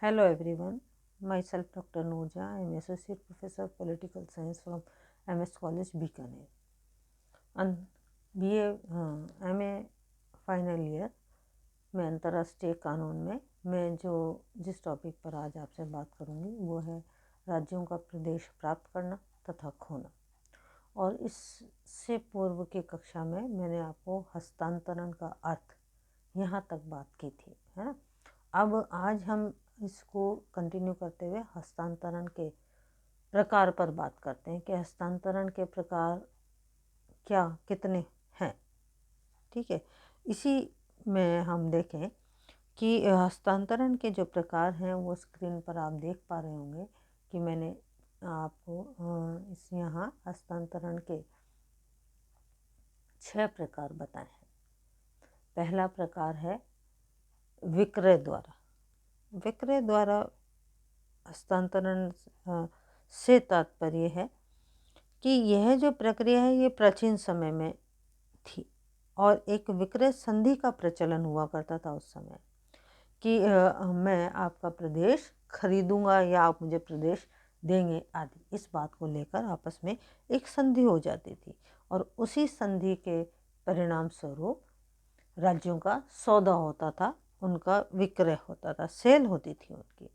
Hello everyone, myself Dr. Noorja. I am Associate Professor of Political Science from MS College Bikaner and BA MA final year में अंतर्राष्ट्रीय कानून में मैं जिस topic पर आज आपसे बात करूंगी वो है राज्यों का प्रदेश प्राप्त करना तथा खोना। और इससे पूर्व की कक्षा में मैंने आपको हस्तांतरण का अर्थ यहाँ तक बात की थी, है ना। अब आज हम इसको कंटिन्यू करते हुए हस्तांतरण के प्रकार पर बात करते हैं कि हस्तांतरण के प्रकार क्या कितने हैं। ठीक है, इसी में हम देखें कि हस्तांतरण के जो प्रकार हैं वो स्क्रीन पर आप देख पा रहे होंगे कि मैंने आपको इस यहाँ हस्तांतरण के 6 प्रकार बताए हैं। पहला प्रकार है विक्रय द्वारा। विक्रय द्वारा हस्तांतरण से तात्पर्य है कि यह जो प्रक्रिया है ये प्राचीन समय में थी और एक विक्रय संधि का प्रचलन हुआ करता था उस समय कि मैं आपका प्रदेश खरीदूंगा या आप मुझे प्रदेश देंगे आदि, इस बात को लेकर आपस में एक संधि हो जाती थी और उसी संधि के परिणाम स्वरूप राज्यों का सौदा होता था, उनका विक्रय होता था, सेल होती थी उनकी।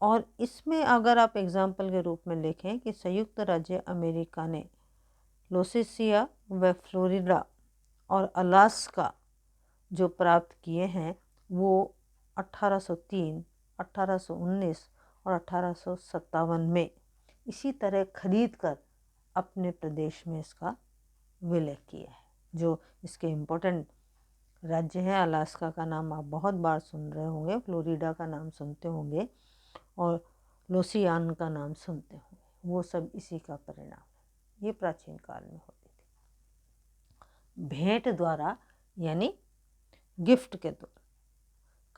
और इसमें अगर आप एग्जाम्पल के रूप में देखें कि संयुक्त राज्य अमेरिका ने लुइसियाना व फ्लोरिडा और अलास्का जो प्राप्त किए हैं वो 1803, 1819 और 1857 में इसी तरह खरीद कर अपने प्रदेश में इसका विलय किया है। जो इसके इम्पोर्टेंट राज्य हैं, अलास्का का नाम आप बहुत बार सुन रहे होंगे, फ्लोरिडा का नाम सुनते होंगे और लुइसियाना का नाम सुनते होंगे, वो सब इसी का परिणाम है। ये प्राचीन काल में होती थी। भेंट द्वारा यानी गिफ्ट के द्वारा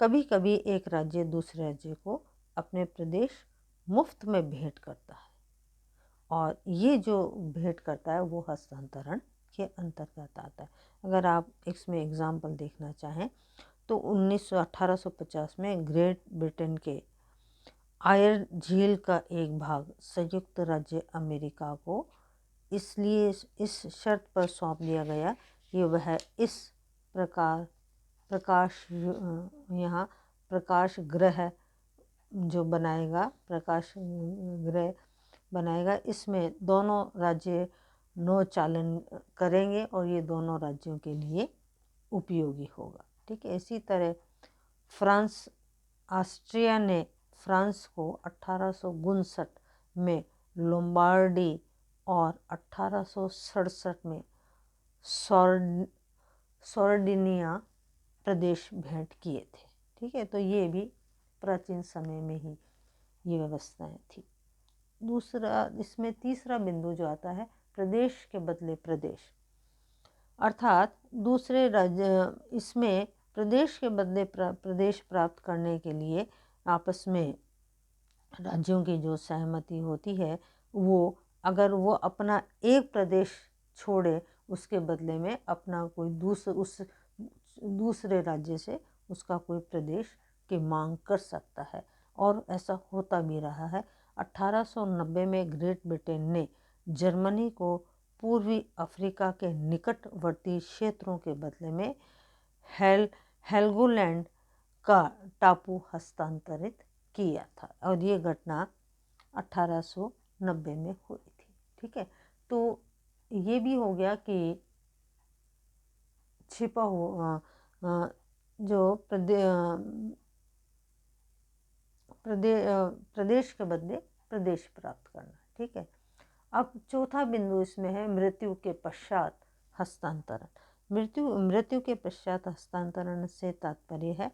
कभी कभी एक राज्य दूसरे राज्य को अपने प्रदेश मुफ्त में भेंट करता है और ये जो भेंट करता है वो हस्तांतरण के अंतर्गत आता है। अगर आप इसमें एग्जाम्पल देखना चाहें तो 1850 में ग्रेट ब्रिटेन के आयर झील का एक भाग संयुक्त राज्य अमेरिका को इसलिए इस शर्त पर सौंप दिया गया कि वह इस प्रकार प्रकाश ग्रह जो बनाएगा, प्रकाश ग्रह बनाएगा, इसमें दोनों राज्य नौचालन करेंगे और ये दोनों राज्यों के लिए उपयोगी होगा। ठीक है, इसी तरह ऑस्ट्रिया ने फ्रांस को 1859 में लोम्बार्डी और 1867 में सार्डिनिया प्रदेश भेंट किए थे। ठीक है, तो ये भी प्राचीन समय में ही ये व्यवस्थाएं थी। दूसरा, इसमें तीसरा बिंदु जो आता है प्रदेश के बदले प्रदेश, अर्थात दूसरे राज्य, इसमें प्रदेश के बदले प्रदेश प्राप्त करने के लिए आपस में राज्यों की जो सहमति होती है वो अगर वो अपना एक प्रदेश छोड़े उसके बदले में अपना कोई दूसरे राज्य से उसका कोई प्रदेश की मांग कर सकता है और ऐसा होता भी रहा है। 1890 में ग्रेट ब्रिटेन ने जर्मनी को पूर्वी अफ्रीका के निकटवर्ती क्षेत्रों के बदले में हेल्गोलैंड का टापू हस्तांतरित किया था और ये घटना 1890 में हुई थी। ठीक है, तो ये भी हो गया कि छिपा हो जो प्रदेश के बदले प्रदेश प्राप्त करना। ठीक है, अब चौथा बिंदु इसमें है मृत्यु के पश्चात हस्तांतरण। मृत्यु के पश्चात हस्तांतरण से तात्पर्य है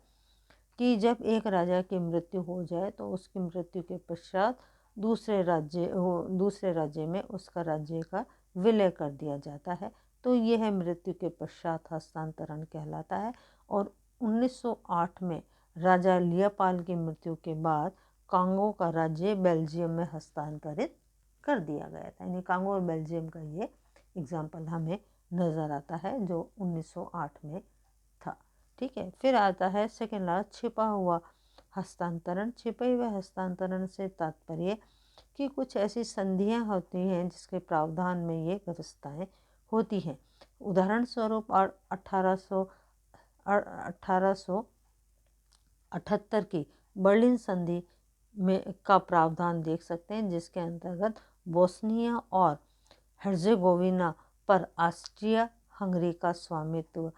कि जब एक राजा की मृत्यु हो जाए तो उसकी मृत्यु के पश्चात दूसरे राज्य में उसका राज्य का विलय कर दिया जाता है, तो यह मृत्यु के पश्चात हस्तांतरण कहलाता है। और 1908 में राजा लियोपाल की मृत्यु के बाद कांगो का राज्य बेल्जियम में हस्तांतरित कर दिया गया था। यानी कांगो और बेल्जियम का ये एग्जाम्पल हमें नज़र आता है जो 1908 में था। ठीक है, फिर आता है सेकेंड लास्ट छिपा हुआ हस्तांतरण, छिपे हुए हस्तांतरण से तात्पर्य कि कुछ ऐसी संधियां होती हैं जिसके प्रावधान में ये व्यवस्थाएं होती हैं। उदाहरण स्वरूप 1878 की बर्लिन संधि में का प्रावधान देख सकते हैं, जिसके अंतर्गत बोस्निया और हर्जेगोविना पर ऑस्ट्रिया हंगरी का स्वामित्व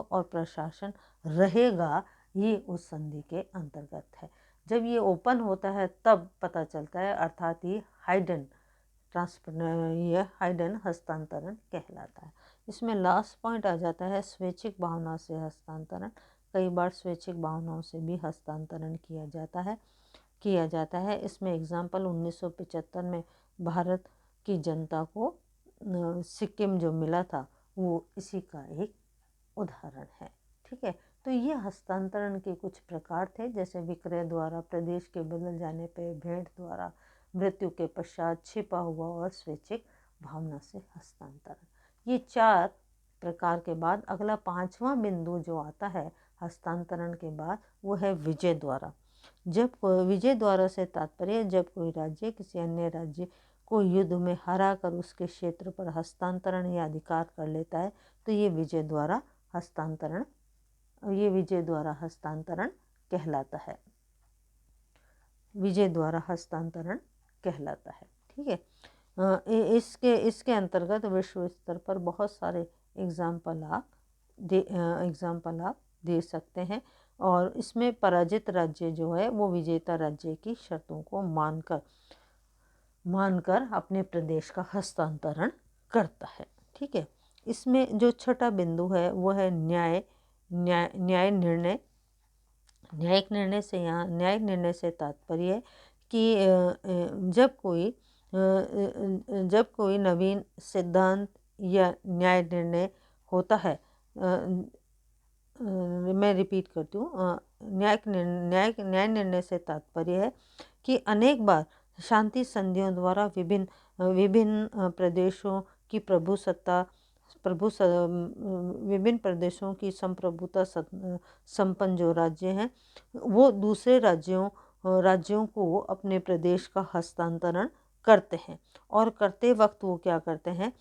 और प्रशासन रहेगा। ये उस संधि के अंतर्गत है। जब ये ओपन होता है तब पता चलता है, अर्थात ये हाइडन हस्तांतरण कहलाता है। इसमें लास्ट पॉइंट आ जाता है स्वैच्छिक भावना से हस्तांतरण। कई बार स्वैच्छिक भावनाओं से भी हस्तांतरण किया जाता है। इसमें एग्जाम्पल 1975 में भारत की जनता को सिक्किम जो मिला था वो इसी का एक उदाहरण है। ठीक है, तो ये हस्तांतरण के कुछ प्रकार थे, जैसे विक्रय द्वारा, प्रदेश के बदल जाने पर, भेंट द्वारा, मृत्यु के पश्चात, छिपा हुआ और स्वैच्छिक भावना से हस्तांतरण। ये 4 प्रकार के बाद अगला 5वां बिंदु जो आता है हस्तांतरण के बाद, वो है विजय द्वारा। विजय द्वारा से तात्पर्य जब कोई राज्य किसी अन्य राज्य को युद्ध में हरा कर उसके क्षेत्र पर हस्तांतरण या अधिकार कर लेता है, तो ये विजय द्वारा हस्तांतरण कहलाता है। विजय द्वारा हस्तांतरण कहलाता है। ठीक है, इसके अंतर्गत विश्व स्तर पर बहुत सारे एग्जाम्पल आप दे सकते हैं, और इसमें पराजित राज्य जो है वो विजेता राज्य की शर्तों को मानकर अपने प्रदेश का हस्तांतरण करता है। ठीक है, इसमें जो छठा बिंदु है वो है न्यायिक निर्णय से तात्पर्य है कि जब कोई नवीन सिद्धांत या न्याय निर्णय होता है, मैं रिपीट करती हूँ, न्याय निर्णय से तात्पर्य है कि अनेक बार शांति संधियों द्वारा विभिन्न प्रदेशों की विभिन्न प्रदेशों की संप्रभुता संपन्न जो राज्य हैं वो दूसरे राज्यों को अपने प्रदेश का हस्तांतरण करते हैं, और करते वक्त वो क्या करते हैं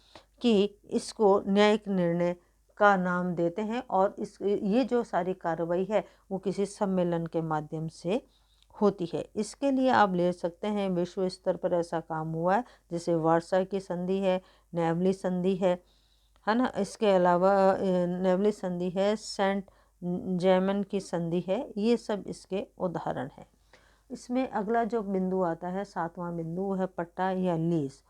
कि इसको न्यायिक निर्णय का नाम देते हैं, और ये जो सारी कार्रवाई है वो किसी सम्मेलन के माध्यम से होती है। इसके लिए आप ले सकते हैं विश्व स्तर पर ऐसा काम हुआ है, जैसे वर्साई की संधि है, नेवली संधि है ना। इसके अलावा नेवली संधि है, सेंट जेमन की संधि है, ये सब इसके उदाहरण हैं। इसमें अगला जो बिंदु आता है 7वां बिंदु, वो है पट्टा या लीज।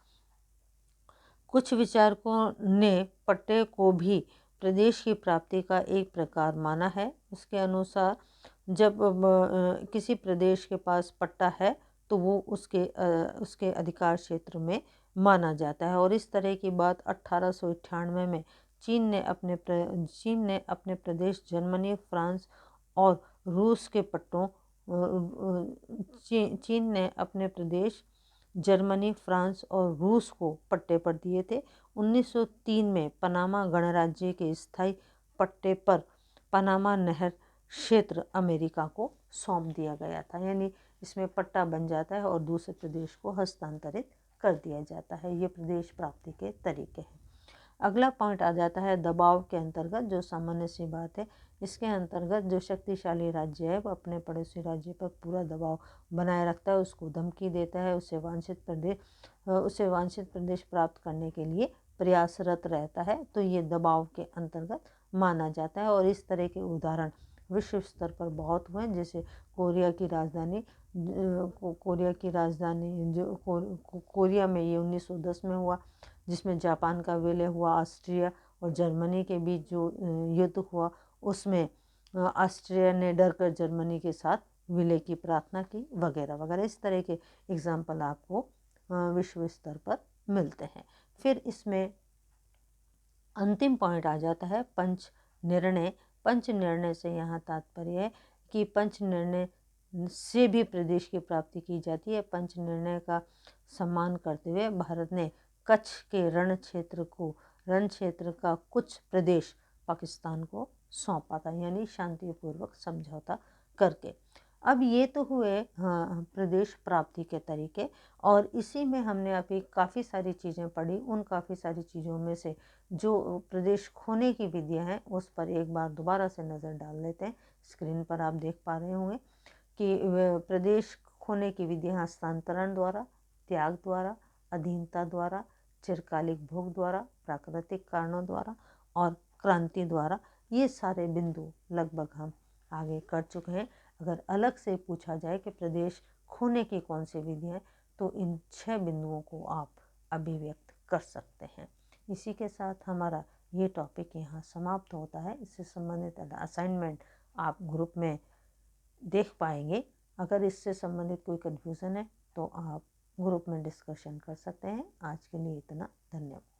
कुछ विचारकों ने पट्टे को भी प्रदेश की प्राप्ति का एक प्रकार माना है। उसके अनुसार जब किसी प्रदेश के पास पट्टा है तो वो उसके अधिकार क्षेत्र में माना जाता है, और इस तरह की बात 1898 में चीन ने अपने प्रदेश जर्मनी, फ्रांस और रूस के पट्टों चीन ने अपने प्रदेश जर्मनी, फ्रांस और रूस को पट्टे पर दिए थे। 1903 में पनामा गणराज्य के स्थायी पट्टे पर पनामा नहर क्षेत्र अमेरिका को सौंप दिया गया था। यानी इसमें पट्टा बन जाता है और दूसरे प्रदेश को हस्तांतरित कर दिया जाता है। ये प्रदेश प्राप्ति के तरीके हैं। अगला पॉइंट आ जाता है दबाव के अंतर्गत, जो सामान्य सी बात है। इसके अंतर्गत जो शक्तिशाली राज्य है वो अपने पड़ोसी राज्य पर पूरा दबाव बनाए रखता है, उसको धमकी देता है, उसे वांछित प्रदेश प्राप्त करने के लिए प्रयासरत रहता है, तो ये दबाव के अंतर्गत माना जाता है। और इस तरह के उदाहरण विश्व स्तर पर बहुत हुए हैं, जैसे कोरिया में ये 1910 में हुआ, जिसमें जापान का विलय हुआ। ऑस्ट्रिया और जर्मनी के बीच जो युद्ध हुआ उसमें ऑस्ट्रिया ने डर कर जर्मनी के साथ विलय की प्रार्थना की, वगैरह वगैरह। इस तरह के एग्जाम्पल आपको विश्व स्तर पर मिलते हैं। फिर इसमें अंतिम पॉइंट आ जाता है पंच निर्णय से यहाँ तात्पर्य है कि पंच निर्णय से भी प्रदेश की प्राप्ति की जाती है। पंच निर्णय का सम्मान करते हुए भारत ने कच्छ के रण क्षेत्र का कुछ प्रदेश पाकिस्तान को सौंपा था, यानी शांतिपूर्वक समझौता करके। अब ये तो हुए हाँ, प्रदेश प्राप्ति के तरीके, और इसी में हमने अभी काफ़ी सारी चीज़ें पढ़ी। उन काफ़ी सारी चीज़ों में से जो प्रदेश खोने की विधियाँ हैं उस पर एक बार दोबारा से नज़र डाल लेते हैं। स्क्रीन पर आप देख पा रहे होंगे कि प्रदेश खोने की विधियाँ हस्तांतरण द्वारा, त्याग द्वारा, अधीनता द्वारा, चिरकालिक भोग द्वारा, प्राकृतिक कारणों द्वारा और क्रांति द्वारा, ये सारे बिंदु लगभग हम आगे कर चुके हैं। अगर अलग से पूछा जाए कि प्रदेश खोने की कौन सी विधियाँ हैं, तो इन 6 बिंदुओं को आप अभिव्यक्त कर सकते हैं। इसी के साथ हमारा ये टॉपिक यहाँ समाप्त होता है। इससे संबंधित असाइनमेंट आप ग्रुप में देख पाएंगे। अगर इससे संबंधित कोई कन्फ्यूज़न है तो आप ग्रुप में डिस्कशन कर सकते हैं। आज के लिए इतना, धन्यवाद।